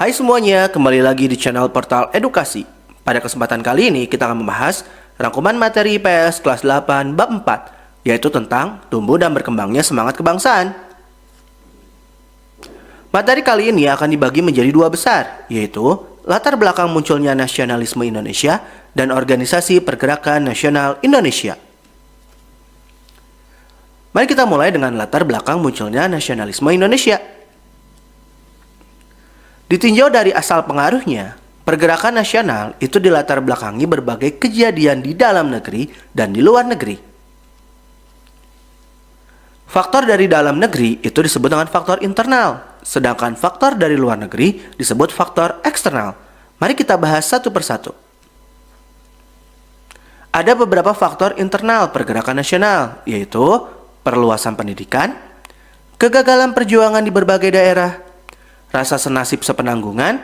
Hai semuanya, kembali lagi di channel Portal Edukasi. Pada kesempatan kali ini kita akan membahas rangkuman materi IPS kelas 8 bab 4, yaitu tentang tumbuh dan berkembangnya semangat kebangsaan. Materi kali ini akan dibagi menjadi dua besar, yaitu latar belakang munculnya nasionalisme Indonesia dan organisasi pergerakan nasional Indonesia. Mari kita mulai dengan latar belakang munculnya nasionalisme Indonesia. Ditinjau dari asal pengaruhnya, pergerakan nasional itu dilatar belakangi berbagai kejadian di dalam negeri dan di luar negeri. Faktor dari dalam negeri itu disebut dengan faktor internal, sedangkan faktor dari luar negeri disebut faktor eksternal. Mari kita bahas satu persatu. Ada beberapa faktor internal pergerakan nasional, yaitu perluasan pendidikan, kegagalan perjuangan di berbagai daerah, rasa senasib sepenanggungan,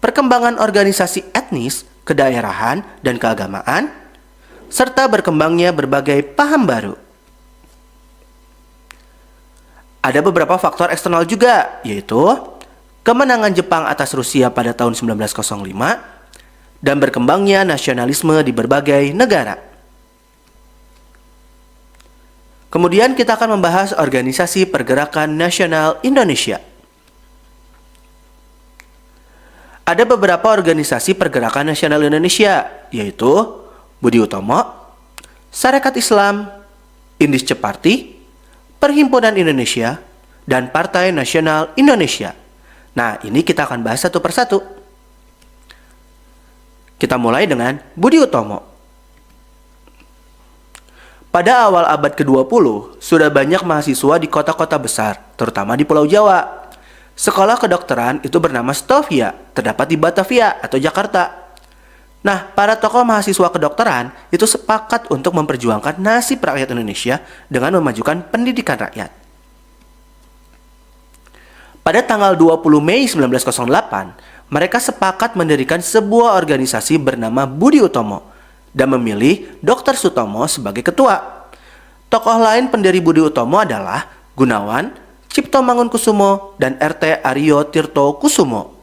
perkembangan organisasi etnis, kedaerahan, dan keagamaan, serta berkembangnya berbagai paham baru. Ada beberapa faktor eksternal juga, yaitu kemenangan Jepang atas Rusia pada tahun 1905 dan berkembangnya nasionalisme di berbagai negara. Kemudian kita akan membahas organisasi pergerakan nasional Indonesia. Ada beberapa organisasi pergerakan nasional Indonesia, yaitu Budi Utomo, Sarekat Islam, Indis Ceparti, Perhimpunan Indonesia, dan Partai Nasional Indonesia. Nah, ini kita akan bahas satu persatu. Kita mulai dengan Budi Utomo. Pada awal abad ke-20, sudah banyak mahasiswa di kota-kota besar, terutama di Pulau Jawa. Sekolah kedokteran itu bernama Stovia, terdapat di Batavia atau Jakarta. Nah, para tokoh mahasiswa kedokteran itu sepakat untuk memperjuangkan nasib rakyat Indonesia dengan memajukan pendidikan rakyat. Pada tanggal 20 Mei 1908, mereka sepakat mendirikan sebuah organisasi bernama Budi Utomo dan memilih Dr. Sutomo sebagai ketua. Tokoh lain pendiri Budi Utomo adalah Gunawan, Cipto Mangunkusumo, dan RT Aryo Tirto Kusumo.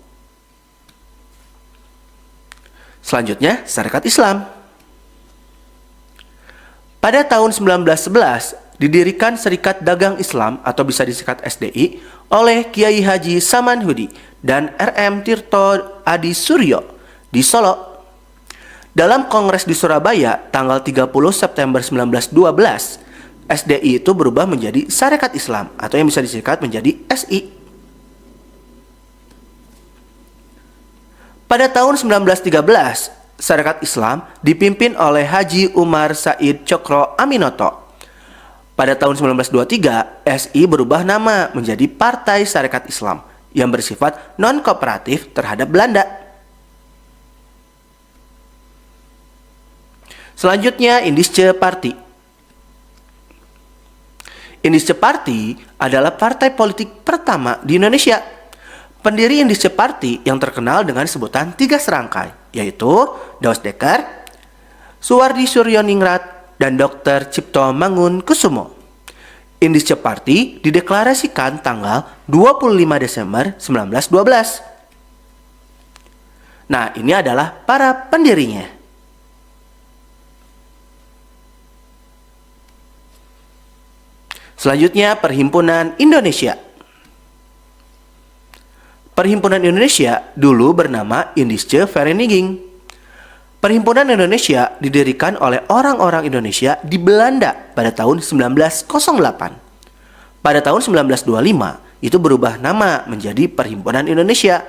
Selanjutnya, Sarekat Islam. Pada tahun 1911, didirikan Serikat Dagang Islam atau bisa disingkat SDI oleh Kiai Haji Samanhudi dan RM Tirto Adi Suryo di Solo. Dalam Kongres di Surabaya tanggal 30 September 1912, SDI itu berubah menjadi Sarekat Islam atau yang bisa disingkat menjadi SI. Pada tahun 1913, Sarekat Islam dipimpin oleh Haji Umar Said Cokro Aminoto. Pada tahun 1923, SI berubah nama menjadi Partai Sarekat Islam yang bersifat non-kooperatif terhadap Belanda. Selanjutnya, Indis Ceparti. Indis Ceparti adalah partai politik pertama di Indonesia. Pendiri Indis Ceparti yang terkenal dengan sebutan 3 serangkai, yaitu Daus Dekker, Suwardi Suryoningrat, dan Dr. Cipto Mangunkusumo. Indis Ceparti dideklarasikan tanggal 25 Desember 1912. Nah, ini adalah para pendirinya. Selanjutnya, Perhimpunan Indonesia. Perhimpunan Indonesia dulu bernama Indische Vereniging. Perhimpunan Indonesia didirikan oleh orang-orang Indonesia di Belanda pada tahun 1908. Pada tahun 1925, itu berubah nama menjadi Perhimpunan Indonesia.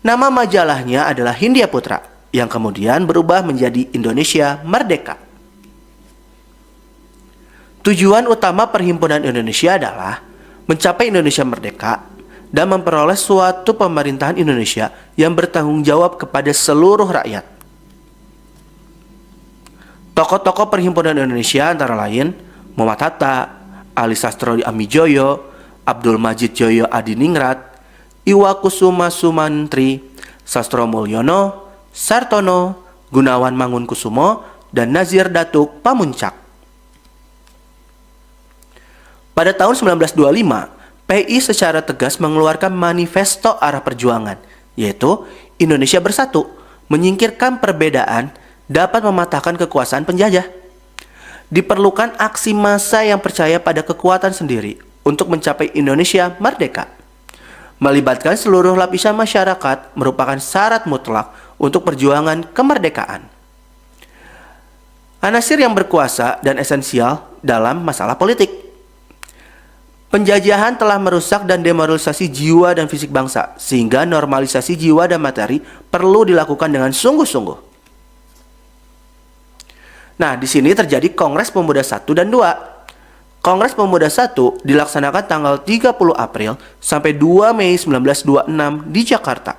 Nama majalahnya adalah Hindia Putra, yang kemudian berubah menjadi Indonesia Merdeka. Tujuan utama Perhimpunan Indonesia adalah mencapai Indonesia merdeka dan memperoleh suatu pemerintahan Indonesia yang bertanggung jawab kepada seluruh rakyat. Tokoh-tokoh Perhimpunan Indonesia antara lain Muhammad Hatta, Ali Sastro Amijoyo, Abdul Majid Joyo Adiningrat, Iwakusuma Sumantri, Sastro Mulyono, Sartono, Gunawan Mangunkusumo, dan Nazir Datuk Pamuncak. Pada tahun 1925, PI secara tegas mengeluarkan manifesto arah perjuangan, yaitu Indonesia Bersatu, menyingkirkan perbedaan dapat mematahkan kekuasaan penjajah. Diperlukan aksi massa yang percaya pada kekuatan sendiri untuk mencapai Indonesia merdeka. Melibatkan seluruh lapisan masyarakat merupakan syarat mutlak untuk perjuangan kemerdekaan. Anasir yang berkuasa dan esensial dalam masalah politik. Penjajahan telah merusak dan demoralisasi jiwa dan fisik bangsa, sehingga normalisasi jiwa dan materi perlu dilakukan dengan sungguh-sungguh. Nah, di sini terjadi Kongres Pemuda 1 dan 2. Kongres Pemuda 1 dilaksanakan tanggal 30 April sampai 2 Mei 1926 di Jakarta.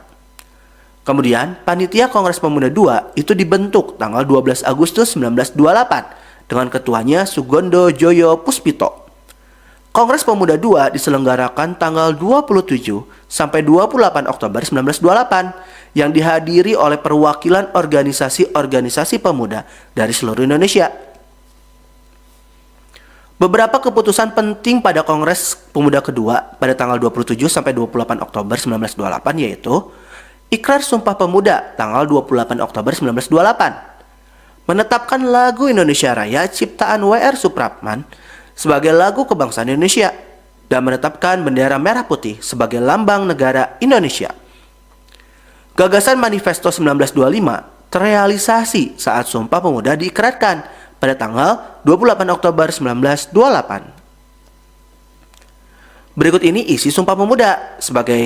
Kemudian, Panitia Kongres Pemuda 2 itu dibentuk tanggal 12 Agustus 1928 dengan ketuanya Sugondo Joyo Puspito. Kongres Pemuda 2 diselenggarakan tanggal 27 sampai 28 Oktober 1928 yang dihadiri oleh perwakilan organisasi-organisasi pemuda dari seluruh Indonesia. Beberapa keputusan penting pada Kongres Pemuda kedua pada tanggal 27 sampai 28 Oktober 1928 yaitu Ikrar Sumpah Pemuda tanggal 28 Oktober 1928. Menetapkan lagu Indonesia Raya ciptaan W.R. Supratman sebagai lagu kebangsaan Indonesia dan menetapkan bendera merah putih sebagai lambang negara Indonesia. Gagasan Manifesto 1925 terrealisasi saat Sumpah Pemuda diikrarkan pada tanggal 28 Oktober 1928. Berikut ini isi Sumpah Pemuda. Sebagai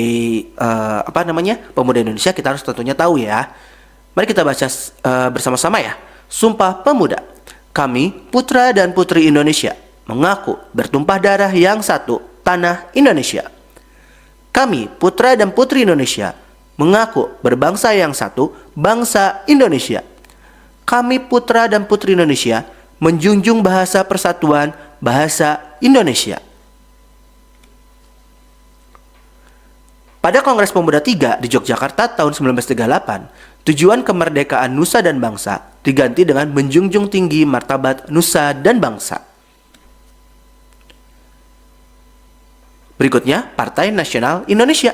pemuda Indonesia, kita harus tentunya tahu ya. Mari kita baca bersama-sama ya. Sumpah Pemuda. Kami, putra dan putri Indonesia, mengaku bertumpah darah yang satu, tanah Indonesia. Kami, putra dan putri Indonesia, mengaku berbangsa yang satu, bangsa Indonesia. Kami, putra dan putri Indonesia, menjunjung bahasa persatuan, bahasa Indonesia. Pada Kongres Pemuda 3 di Yogyakarta tahun 1938, tujuan kemerdekaan nusa dan bangsa diganti dengan menjunjung tinggi martabat nusa dan bangsa. Berikutnya, Partai Nasional Indonesia.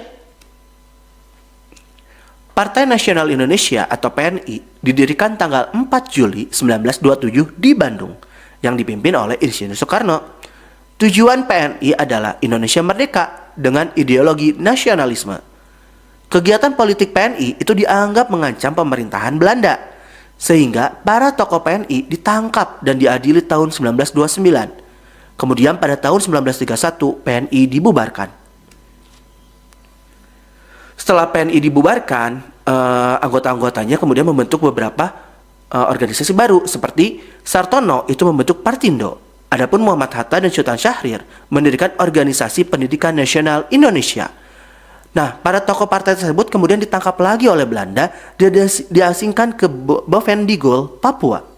Partai Nasional Indonesia atau PNI didirikan tanggal 4 Juli 1927 di Bandung yang dipimpin oleh Insinyur Soekarno. Tujuan PNI adalah Indonesia merdeka dengan ideologi nasionalisme. Kegiatan politik PNI itu dianggap mengancam pemerintahan Belanda, sehingga para tokoh PNI ditangkap dan diadili tahun 1929. Kemudian pada tahun 1931 PNI dibubarkan. Setelah PNI dibubarkan, anggota-anggotanya kemudian membentuk beberapa organisasi baru seperti Sartono itu membentuk Partindo. Adapun Muhammad Hatta dan Sultan Syahrir mendirikan Organisasi Pendidikan Nasional Indonesia. Nah, para tokoh partai tersebut kemudian ditangkap lagi oleh Belanda dan diasingkan ke Bovendigul, Papua.